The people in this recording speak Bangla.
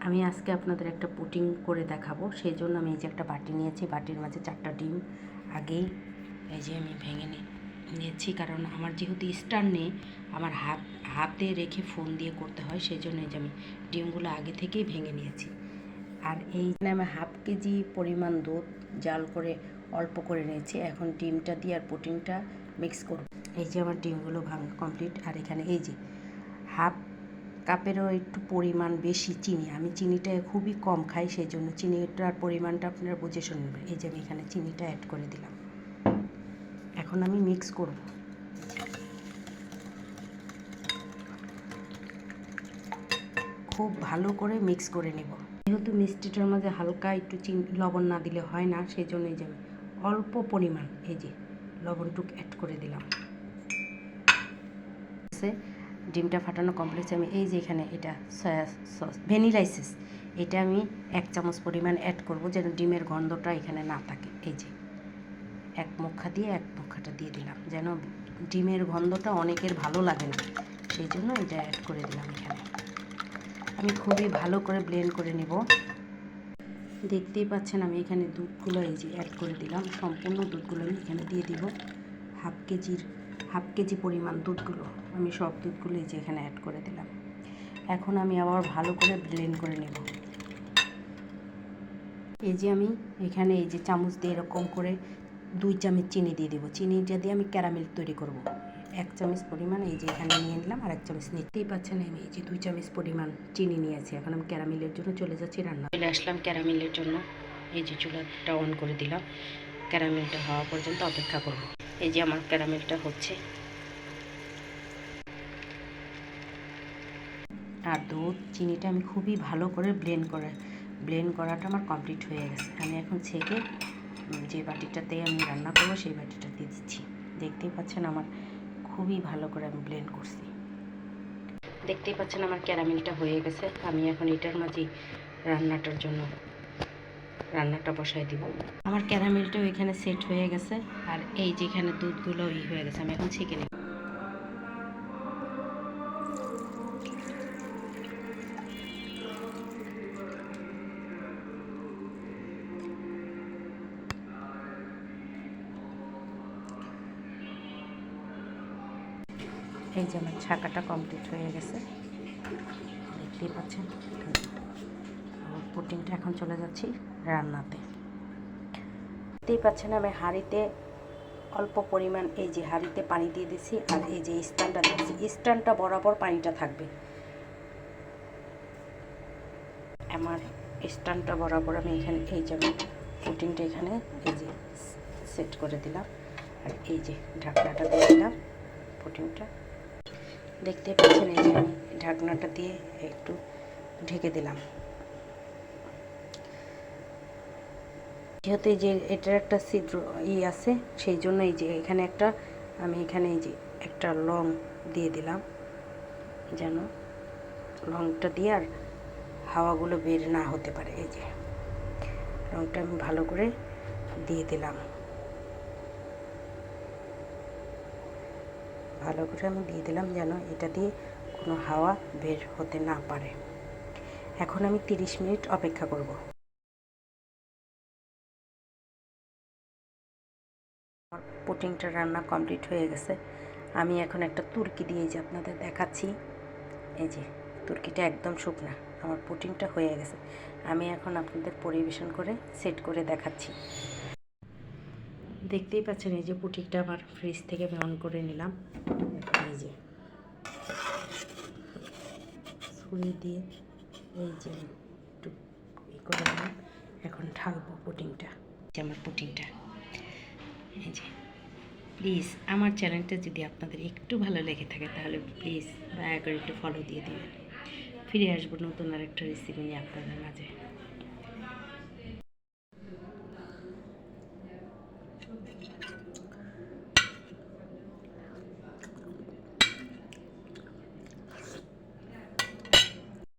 আমি আজকে আপনাদের একটা পুডিং করে দেখাবো, সেই জন্য আমি এই যে একটা বাটি নিয়েছি, বাটির মাঝে 4টা ডিম আগেই এই যে আমি ভেঙে নিয়েছি, কারণ আমার যেহেতু স্ট্যান্ড নেই, আমার হাতে রেখে ফোন দিয়ে করতে হয়, সেই জন্য এই যে আমি ডিমগুলো আগে থেকেই ভেঙে নিয়েছি। আর এইখানে আমি হাফ কেজি পরিমাণ দুধ জাল করে অল্প করে নিয়েছি। এখন ডিমটা দিয়ে আর পুডিংটা মিক্স করব। এই যে আমার ডিমগুলো ভাঙা কমপ্লিট। আর এখানে এই যে হাফ কাপেরও একটু পরিমাণ বেশি চিনি, আমি চিনিটা খুবই কম খাই, সেই জন্য চিনিটার পরিমাণটা আপনারা বুঝে শুনবেন। এই যে আমি এখানে চিনিটা অ্যাড করে দিলাম। এখন আমি মিক্স করব। খুব ভালো করে মিক্স করে নেব। যেহেতু মিষ্টিটার মাঝে হালকা একটু লবণ না দিলে হয় না, সেই জন্য এই যে অল্প পরিমাণ এই যে লবণটুকু অ্যাড করে দিলাম। ডিমটা ফাটানো কমপ্লিট। আমি এই যে এখানে এটা সয়া সস ভ্যানিলা এসেন্স, এটা আমি 1 চামচ পরিমাণ অ্যাড করব, যেন ডিমের গন্ধটা এখানে না থাকে। এই যে এক মুখা দিয়ে এক মুখাটা দিয়ে দিলাম, যেন ডিমের গন্ধটা অনেকের ভালো লাগে না, সেই জন্য এটা অ্যাড করে দিলাম এখানে। আমি খুবই ভালো করে ব্লেন্ড করে নেব। দেখতেই পাচ্ছেন আমি এখানে দুধগুলো এই যে অ্যাড করে দিলাম। সম্পূর্ণ দুধগুলো আমি এখানে দিয়ে দিব। হাফ কেজি পরিমাণ দুধগুলো আমি সব দুধগুলো এই যে এখানে অ্যাড করে দিলাম। এখন আমি আবার ভালো করে ব্লেন্ড করে নেব। এই যে আমি এখানে এই যে চামচ দিয়ে এরকম করে 2 চামচ চিনি দিয়ে দেবো। চিনিটা দিয়ে আমি ক্যারামেল তৈরি করব। 1 চামচ পরিমাণ এই যে এখানে নিয়ে নিলাম, আর 1 চামচ নিতেই পাচ্ছেন আমি এই যে 2 চামচ পরিমাণ চিনি নিয়েছি। এখন আমি ক্যারামেলের জন্য চলে যাচ্ছি রান্না। চলে আসলাম ক্যারামেলের জন্য। এই যে চুলাটা অন করে দিলাম, ক্যারামেলটা হওয়া পর্যন্ত অপেক্ষা করব। এই যে আমার ক্যারামেলটা হচ্ছে, আর দুধ চিনিটা আমি খুবই ভালো করে ব্লেন্ড করাটা আমার কমপ্লিট হয়ে গেছে। আমি এখন ছেঁকে যে বাটিটাতে আমি রান্না করবো সেই বাটিটা দিয়ে দিচ্ছি। দেখতেই পাচ্ছেন আমার খুবই ভালো করে আমি ব্লেন্ড করছি। দেখতেই পাচ্ছেন আমার ক্যারামেলটা হয়ে গেছে। আমি এখন এটার মাঝেই রান্নাটা বসাই দিব। আমার ক্যারামেলটাও এখানে সেট হয়ে গেছে, আর এই যেখানে দুধগুলো হয়ে গেছে, আমি এখন ছেঁকে নেব। এই যে আমার ছাকাটা কমপ্লিট হয়ে গেছে, দেখতেই পাচ্ছেন। পুডিংটা এখন চলে যাচ্ছি রান্নাতে। দেখতেই পাচ্ছেন আমি হাঁড়িতে অল্প পরিমাণ এই যে হাঁড়িতে পানি দিয়ে দিছি, আর এই যে স্ট্যান্ডটা দিয়েছি, স্ট্যান্ডটা বরাবর পানিটা থাকবে। আমার স্ট্যান্ডটা বরাবর আমি এখানে এই যে পুডিংটা এখানে এই যে সেট করে দিলাম, আর এই যে ঢাকনাটা দিয়ে দিলাম। পুডিংটা দেখতে পাচ্ছেন, এই যে আমি ঢাকনাটা দিয়ে একটু ঢেকে দিলাম। যেহেতু এই যে এটার একটা ছিদ্র আছে, সেই জন্য এই যে এখানে আমি এখানে এই যে একটা লং দিয়ে দিলাম, যেন লংটা দিয়ে আর হাওয়াগুলো বের না হতে পারে। এই যে লংটা আমি ভালো করে দিয়ে দিলাম, যেন এটা দিয়ে কোনো হাওয়া বের হতে না পারে। এখন আমি 30 মিনিট অপেক্ষা করব। আমার পুডিংটা রান্না কমপ্লিট হয়ে গেছে। আমি এখন একটা তুর্কি দিয়ে যে আপনাদের দেখাচ্ছি। এই যে তুর্কিটা একদম শুকনা, আমার পুডিংটা হয়ে গেছে। আমি এখন আপনাদের পরিবেশন করে সেট করে দেখাচ্ছি। দেখতেই পাচ্ছেন এই যে পুডিংটা আমার ফ্রিজ থেকে আমি অন করে নিলাম। এই যে ছুরি দিয়ে এই যে একটু করে নিলাম। এখন ঢালবো পুডিংটা। আমার পুডিংটা এই যে, প্লিজ আমার চ্যানেলটা যদি আপনাদের একটু ভালো লেগে থাকে তাহলে প্লিজ দয়া করে একটু ফলো দিয়ে দেবেন। ফিরে আসবো নতুন আরেকটা রেসিপি নিয়ে আপনাদের মাঝে।